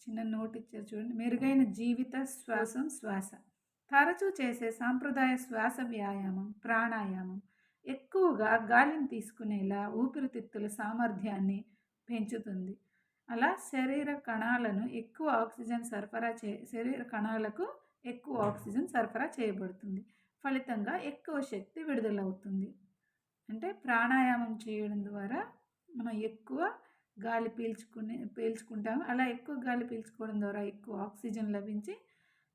చిన్న నోట్ ఇచ్చారు చూడండి. మెరుగైన జీవిత శ్వాస. తరచూ చేసే సాంప్రదాయ శ్వాస వ్యాయామం, ప్రాణాయామం ఎక్కువగా గాలిని తీసుకునేలా ఊపిరితిత్తుల సామర్థ్యాన్ని పెంచుతుంది. అలా శరీర కణాలకు ఎక్కువ ఆక్సిజన్ సరఫరా చేయబడుతుంది. ఫలితంగా ఎక్కువ శక్తి విడుదలవుతుంది. అంటే ప్రాణాయామం చేయడం ద్వారా మనం ఎక్కువ గాలి పీల్చుకుంటాము. అలా ఎక్కువ గాలి పీల్చుకోవడం ద్వారా ఎక్కువ ఆక్సిజన్ లభించి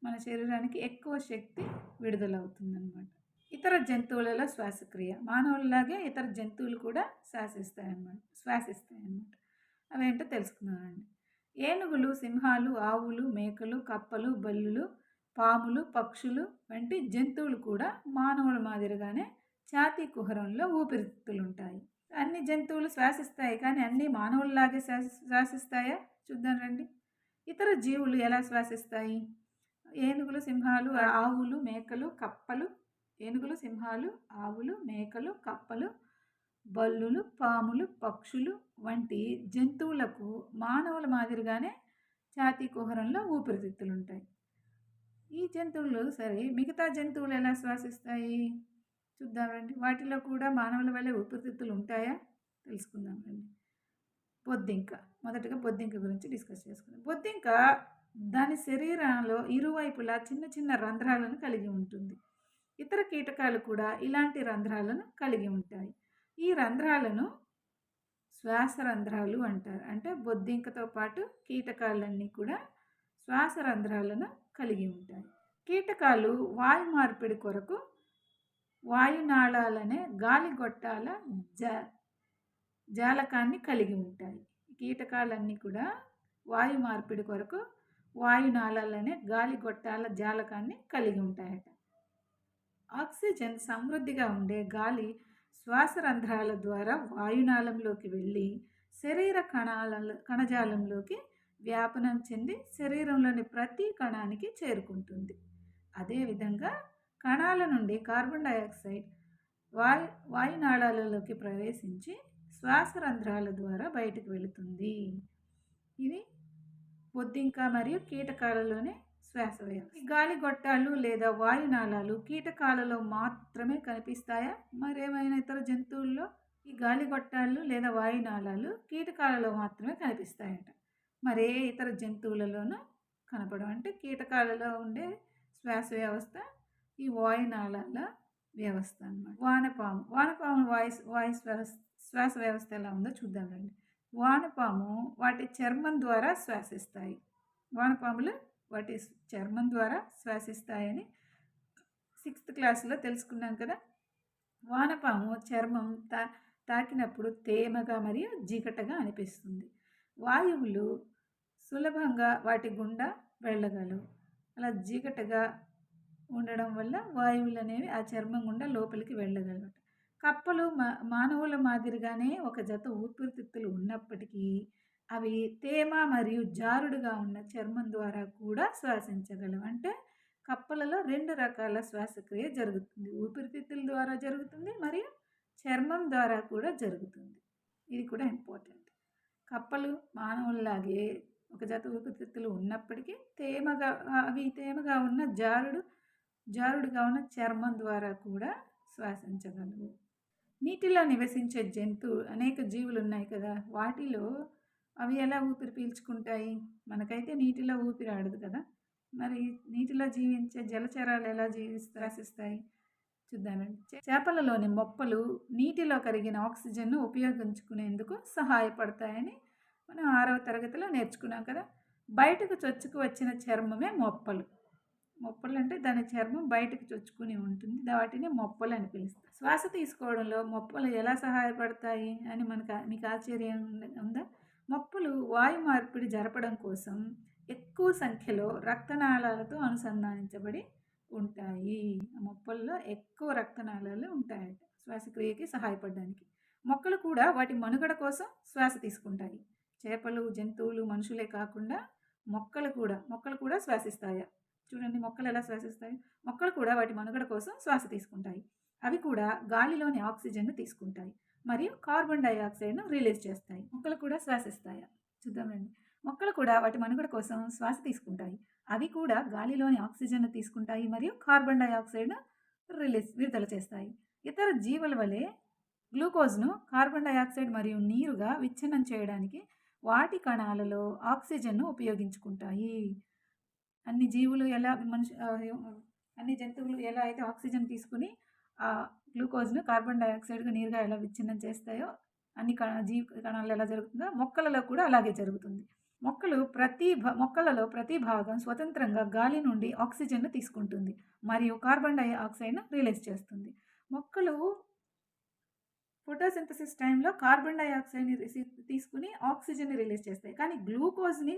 మన శరీరానికి ఎక్కువ శక్తి విడుదలవుతుందన్నమాట. ఇతర జంతువులలో శ్వాసక్రియ మానవులలాగే ఇతర జంతువులు కూడా శ్వాసిస్తాయన్నమాట. అవేంటో తెలుసుకుందామండి. ఏనుగులు, సింహాలు, ఆవులు, మేకలు, కప్పలు, బల్లులు, పాములు, పక్షులు వంటి జంతువులు కూడా మానవుల మాదిరిగానే ఛాతీ కుహరంలో ఊపిరితిత్తులు ఉంటాయి. అన్ని జంతువులు శ్వాసిస్తాయి, కానీ అన్ని మానవుల్లాగే శ్వాసిస్తాయా? చూద్దాం రండి. ఇతర జీవులు ఎలా శ్వాసిస్తాయి? ఏనుగులు, సింహాలు, ఆవులు, మేకలు, కప్పలు, బల్లులు, పాములు, పక్షులు వంటి జంతువులకు మానవుల మాదిరిగానే ఛాతీ కుహరంలో ఊపిరితిత్తులు ఉంటాయి. ఈ జంతువులు సరే, మిగతా జంతువులు ఎలా శ్వాసిస్తాయి? చూద్దాం రండి. వాటిలో కూడా మానవుల వల్లే ఊపిరితిత్తులు ఉంటాయా? తెలుసుకుందాం రండి. మొదటగా బొద్దింక గురించి డిస్కస్ చేసుకుందాం. బొద్దింక దాని శరీరంలో ఇరువైపులా చిన్న చిన్న రంధ్రాలను కలిగి ఉంటుంది. ఇతర కీటకాలు కూడా ఇలాంటి రంధ్రాలను కలిగి ఉంటాయి. ఈ రంధ్రాలను శ్వాస రంధ్రాలు అంటారు. అంటే బొద్దింకతో పాటు కీటకాలన్నీ కూడా శ్వాస రంధ్రాలను కలిగి ఉంటాయి. కీటకాలు వాయు మార్పిడి కొరకు వాయునాళాలనే గాలిగొట్టాల జాలకాన్ని కలిగి ఉంటాయి. కీటకాలన్నీ కూడా వాయు మార్పిడి కొరకు వాయునాళాలనే గాలిగొట్టాల జాలకాన్ని కలిగి ఉంటాయట. ఆక్సిజన్ సమృద్ధిగా ఉండే గాలి శ్వాసరంధ్రాల ద్వారా వాయునాళంలోకి వెళ్ళి శరీర కణజాలంలోకి వ్యాపనం చెంది శరీరంలోని ప్రతి కణానికి చేరుకుంటుంది. అదేవిధంగా కణాల నుండి కార్బన్ డయాక్సైడ్ వాయునాళాలలోకి ప్రవేశించి శ్వాసరంధ్రాల ద్వారా బయటకు వెళుతుంది. ఇది బొద్దింక మరియు కీటకాలలోని శ్వాస వ్యవస్థ. గాలి గొట్టాలు లేదా వాయునాళాలు కీటకాలలో మాత్రమే కనిపిస్తాయా? మరేమైనా ఇతర జంతువుల్లో ఈ గాలి గొట్టాలు లేదా వాయునాళాలు కీటకాలలో మాత్రమే కనిపిస్తాయట. మరే ఇతర జంతువులలోనూ కనపడవు. అంటే కీటకాలలో ఉండే శ్వాస వ్యవస్థ ఈ వాయునాళాల వ్యవస్థ అన్నమాట. వానపాము శ్వాస వ్యవస్థ ఎలా ఉందో చూద్దాం రండి. వానపాము వాటి చర్మం ద్వారా శ్వాసిస్తాయి. వానపాములు వాటి చర్మం ద్వారా శ్వాసిస్తాయని 6th క్లాస్లో తెలుసుకున్నాం కదా. వానపాము చర్మం తాకినప్పుడు తేమగా మరియు జిగటగా అనిపిస్తుంది. వాయువులు సులభంగా వాటి గుండా వెళ్ళగలవు. అలా జిగటగా ఉండడం వల్ల వాయువులు అనేవి ఆ చర్మం గుండా లోపలికి వెళ్ళగలవు. కప్పలు మానవుల మాదిరిగానే ఒక జత ఊపిరితిత్తులు ఉన్నప్పటికీ అవి తేమ మరియు జారుడుగా ఉన్న చర్మం ద్వారా కూడా శ్వాసించగలవు. అంటే కప్పలలో 2 రకాల శ్వాసక్రియ జరుగుతుంది. ఊపిరితిత్తుల ద్వారా జరుగుతుంది మరియు చర్మం ద్వారా కూడా జరుగుతుంది. ఇది కూడా ఇంపార్టెంట్. కప్పలు మానవుల్లాగే ఒక జత ఊపిరితిత్తులు ఉన్నప్పటికీ తేమగా ఉన్న జారుడుగా ఉన్న చర్మం ద్వారా కూడా శ్వాసించగలవు. నీటిలో నివసించే అనేక జీవులు ఉన్నాయి కదా. వాటిలో అవి ఎలా ఊపిరి పీల్చుకుంటాయి? మనకైతే నీటిలో ఊపిరి ఆడదు కదా. మరి నీటిలో జీవించే జలచరాలు ఎలా శ్వాసిస్తాయి? చూద్దామండి. చేపలలోని మొప్పలు నీటిలో కరిగిన ఆక్సిజన్ను ఉపయోగించుకునేందుకు సహాయపడతాయని మనం 6వ తరగతిలో నేర్చుకున్నాం కదా. బయటకు చొచ్చుకు వచ్చిన చర్మమే మొప్పలు. మొప్పలు అంటే దాని చర్మం బయటకు చొచ్చుకుని ఉంటుంది. వాటిని మొప్పలు అని పిలుస్తారు. శ్వాస తీసుకోవడంలో మొప్పలు ఎలా సహాయపడతాయి అని మీకు ఆశ్చర్యం ఉందా? మొప్పలు వాయు మార్పిడి జరపడం కోసం ఎక్కువ సంఖ్యలో రక్తనాళాలతో అనుసంధానించబడి ఉంటాయి. మొప్పల్లో ఎక్కువ రక్తనాళాలు ఉంటాయట శ్వాసక్రియకి సహాయపడడానికి. మొక్కలు కూడా వాటి మనుగడ కోసం శ్వాస తీసుకుంటాయి. చేపలు, జంతువులు, మనుషులే కాకుండా మొక్కలు కూడా శ్వాసిస్తాయా? చూడండి, మొక్కలు ఎలా శ్వాసిస్తాయి. మొక్కలు కూడా వాటి మనుగడ కోసం శ్వాస తీసుకుంటాయి. అవి కూడా గాలిలోని ఆక్సిజన్ను తీసుకుంటాయి మరియు కార్బన్ డయాక్సైడ్ను రిలీజ్ చేస్తాయి. మొక్కలు కూడా శ్వాసిస్తాయా? చూద్దామండి. మొక్కలు కూడా వాటి మనుగడ కోసం శ్వాస తీసుకుంటాయి. అవి కూడా గాలిలోని ఆక్సిజన్‌ను తీసుకుంటాయి మరియు కార్బన్ డయాక్సైడ్‌ను విడుదల చేస్తాయి. ఇతర జీవుల వలె గ్లూకోజ్‌ను కార్బన్ డయాక్సైడ్ మరియు నీరుగా విచ్ఛిన్నం చేయడానికి వాటి కణాలలో ఆక్సిజన్‌ను ఉపయోగించుకుంటాయి. అన్ని జీవులు ఎలా అన్ని జంతువులు ఎలా అయితే ఆక్సిజన్ తీసుకుని గ్లూకోజ్‌ను కార్బన్ డయాక్సైడ్‌గా నీరుగా ఎలా విచ్ఛిన్నం చేస్తాయో అన్ని జీవ కణాల్లో ఎలా జరుగుతుందో మొక్కలలో కూడా అలాగే జరుగుతుంది. మొక్కలలో ప్రతి భాగం స్వతంత్రంగా గాలి నుండి ఆక్సిజన్‌ను తీసుకుంటుంది మరియు కార్బన్ డయాక్సైడ్‌ను రిలీజ్ చేస్తుంది. మొక్కలు ఫోటోసింథసిస్ టైంలో కార్బన్ డయాక్సైడ్‌ని తీసుకుని ఆక్సిజన్‌ని రిలీజ్ చేస్తాయి. కానీ గ్లూకోజ్‌ని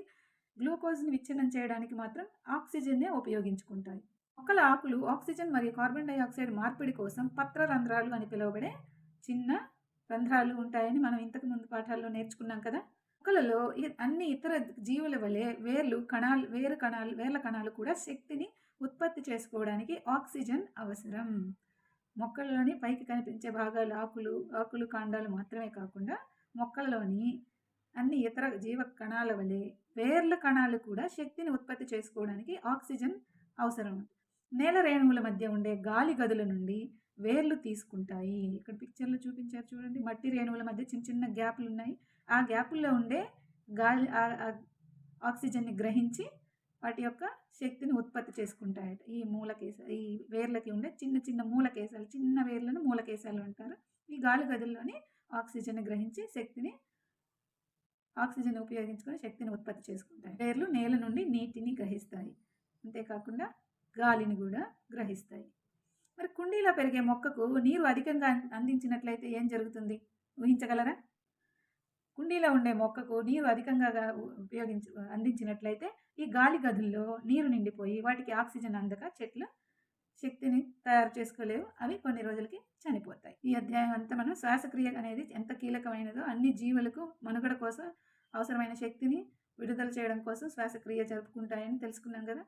విచ్ఛిన్నం చేయడానికి మాత్రం ఆక్సిజన్‌నే ఉపయోగించుకుంటాయి. మొక్కల ఆకులు ఆక్సిజన్ మరియు కార్బన్ డయాక్సైడ్ మార్పిడి కోసం పత్రరంధ్రాలు అని పిలువబడే చిన్న రంధ్రాలు ఉంటాయని మనం ఇంతకు ముందు పాఠాల్లో నేర్చుకున్నాం కదా. మొక్కలలో అన్ని ఇతర జీవుల వలె వేర్ల కణాలు కూడా శక్తిని ఉత్పత్తి చేసుకోవడానికి ఆక్సిజన్ అవసరం. మొక్కలలోని పైకి కనిపించే భాగాలు ఆకులు కాండాలు మాత్రమే కాకుండా మొక్కలలోని అన్ని ఇతర జీవ కణాల వలె వేర్ల కణాలు కూడా శక్తిని ఉత్పత్తి చేసుకోవడానికి ఆక్సిజన్ అవసరం. నేల రేణువుల మధ్య ఉండే గాలి గదుల నుండి వేర్లు తీసుకుంటాయి. ఇక్కడ పిక్చర్లో చూపించారు చూడండి. మట్టి రేణువుల మధ్య చిన్న చిన్న గ్యాప్లు ఉన్నాయి. ఆ గ్యాపుల్లో ఉండే గాలి ఆక్సిజన్ని గ్రహించి వాటి యొక్క శక్తిని ఉత్పత్తి చేసుకుంటాయట. ఈ వేర్లకి ఉండే చిన్న చిన్న మూలకేశాలు, చిన్న వేర్లను మూలకేశాలు అంటారు. ఈ గాలి గదుల్లోని ఆక్సిజన్ గ్రహించి ఆక్సిజన్ ఉపయోగించుకొని శక్తిని ఉత్పత్తి చేసుకుంటాయి. వేర్లు నేల నుండి నీటిని గ్రహిస్తాయి, అంతేకాకుండా గాలిని కూడా గ్రహిస్తాయి. మరి కుండీలో పెరిగే మొక్కకు నీరు అధికంగా అందించినట్లయితే ఏం జరుగుతుంది ఊహించగలరా? కుండీలో ఉండే మొక్కకు నీరు అధికంగా అందించినట్లయితే ఈ గాలి గదుల్లో నీరు నిండిపోయి వాటికి ఆక్సిజన్ అందక చెట్లు శక్తిని తయారు చేసుకోలేవు. అవి కొన్ని రోజులకి చనిపోతాయి. ఈ అధ్యాయం అంతా మనం శ్వాసక్రియ అనేది ఎంత కీలకమైనదో, అన్ని జీవులకు మనుగడ కోసం అవసరమైన శక్తిని విడుదల చేయడం కోసం శ్వాసక్రియ జరుపుకుంటాయని తెలుసుకున్నాం కదా.